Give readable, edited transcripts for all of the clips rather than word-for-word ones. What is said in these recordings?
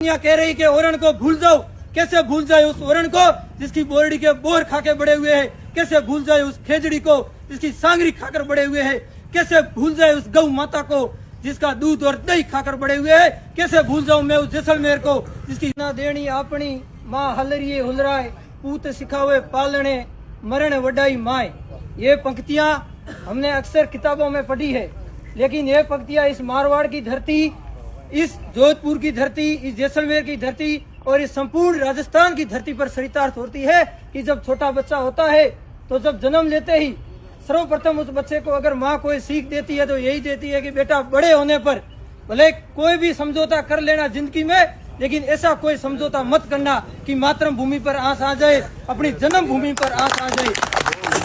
कह रही कि ओरण को भूल जाओ, कैसे भूल जाए उस ओरण को जिसकी बोरडी के बोर खाके बड़े हुए हैं, कैसे भूल जाए उस खेजड़ी को जिसकी सांगरी खाकर बड़े हुए हैं, कैसे भूल जाए उस गौ माता को जिसका दूध और दही खाकर बड़े हुए हैं, कैसे भूल जाऊं मैं उस जैसलमेर को जिसकी ना देनी अपनी माँ हलरिए हुलराए पूत सिखावे पालने मरण वडाई माए। ये पंक्तियां हमने अक्सर किताबों में पढ़ी है, लेकिन ये पंक्तियां इस मारवाड़ की धरती, इस जोधपुर की धरती, इस जैसलमेर की धरती और इस संपूर्ण राजस्थान की धरती पर चरितार्थ होती है कि जब छोटा बच्चा होता है तो जब जन्म लेते ही सर्वप्रथम उस बच्चे को अगर माँ कोई सीख देती है तो यही देती है कि बेटा बड़े होने पर भले कोई भी समझौता कर लेना जिंदगी में, लेकिन ऐसा कोई समझौता मत करना कि मातृभूमि पर आंच आ जाए, अपनी जन्मभूमि पर आंच आ जाए।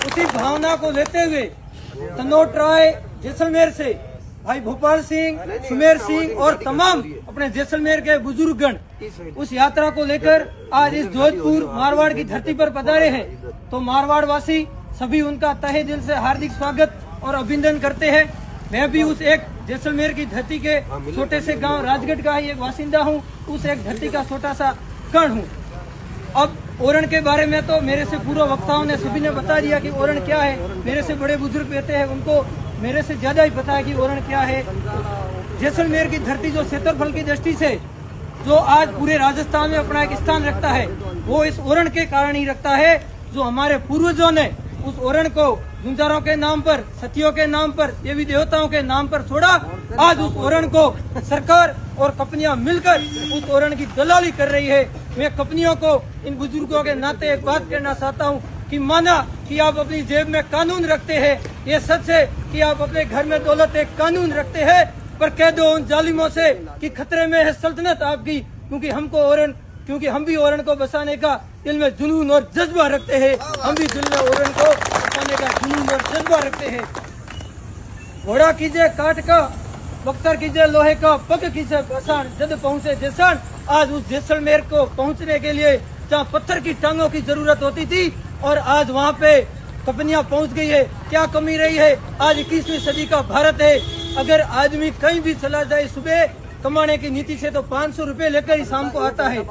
उसी भावना को लेते हुए तनोट राय जैसलमेर से भाई भोपाल सिंह, सुमेर सिंह और तमाम अपने जैसलमेर के बुजुर्गगण उस यात्रा को लेकर आज इस जोधपुर मारवाड़ की धरती पर पधारे हैं। तो मारवाड़ वासी सभी उनका तहे दिल से हार्दिक स्वागत और अभिनंदन करते हैं। मैं भी उस एक जैसलमेर की धरती के छोटे से गांव राजगढ़ का ही एक बासिंदा हूं, उस एक धरती का छोटा सा कण हूं। अब ओरण के बारे में तो मेरे से पूर्व वक्ताओं ने सभी ने बता दिया कि ओरण क्या है। मेरे से बड़े बुजुर्ग बैठे हैं, उनको मेरे से ज्यादा ही पता है कि ओरण क्या है। जैसलमेर की धरती जो क्षेत्रफल की दृष्टि से जो आज पूरे राजस्थान में अपना एक स्थान रखता है, वो इस ओरण के कारण ही रखता है। जो हमारे पूर्वजों ने उस ओरण को झुंझारों के नाम पर, सतियों के नाम पर, देवी देवताओं के नाम पर छोड़ा, आज उस ओरण को सरकार और कंपनियां मिलकर उस ओरण की दलाली कर रही है। मैं कंपनियों को, इन बुजुर्गों के नाते एक बात कहना चाहता हूं कि माना कि आप अपनी जेब में कानून रखते हैं, ये सच है कि आप अपने घर में दौलत एक कानून रखते हैं, पर कह दो उन जालिमों से कि खतरे में है सल्तनत आपकी, क्योंकि हम भी ओरण को बसाने का दिल में जुनून और जज्बा रखते हैं। हम भी दिल में ओरण को बसाने का जुनून और जज्बा रखते हैं। घोड़ा कीजिए काट का, बख्तर कीजिए लोहे का, पग कीजिए बसान, जब पहुंचे जैसन। आज उस जैसलमेर को पहुंचने के लिए जहाँ पत्थर की टांगों की जरूरत होती थी और आज वहाँ पे कंपनियां पहुंच गई है। क्या कमी रही है? आज 21वीं सदी का भारत है। अगर आदमी कहीं भी चला जाए सुबह कमाने की नीति से तो 500 रुपए लेकर ही शाम को आता है,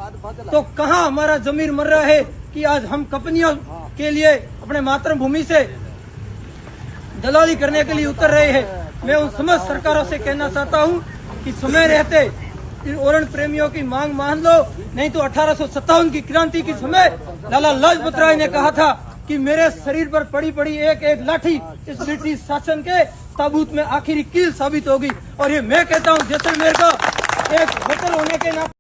तो कहाँ हमारा जमीर मर रहा है कि आज हम कंपनियों के लिए अपने मातृभूमि से दलाली करने के लिए उतर रहे हैं। मैं उन समस्त सरकारों से कहना चाहता हूँ कि समय रहते इन ओरण प्रेमियों की मांग मान लो, नहीं तो 1857 की क्रांति के समय लाला लाजपत राय ने कहा था कि मेरे शरीर पर पड़ी पड़ी एक एक लाठी इस ब्रिटिश शासन के ताबूत में आखिरी कील साबित होगी। और ये मैं कहता हूँ जैसलमेर का एक वतन होने के नाते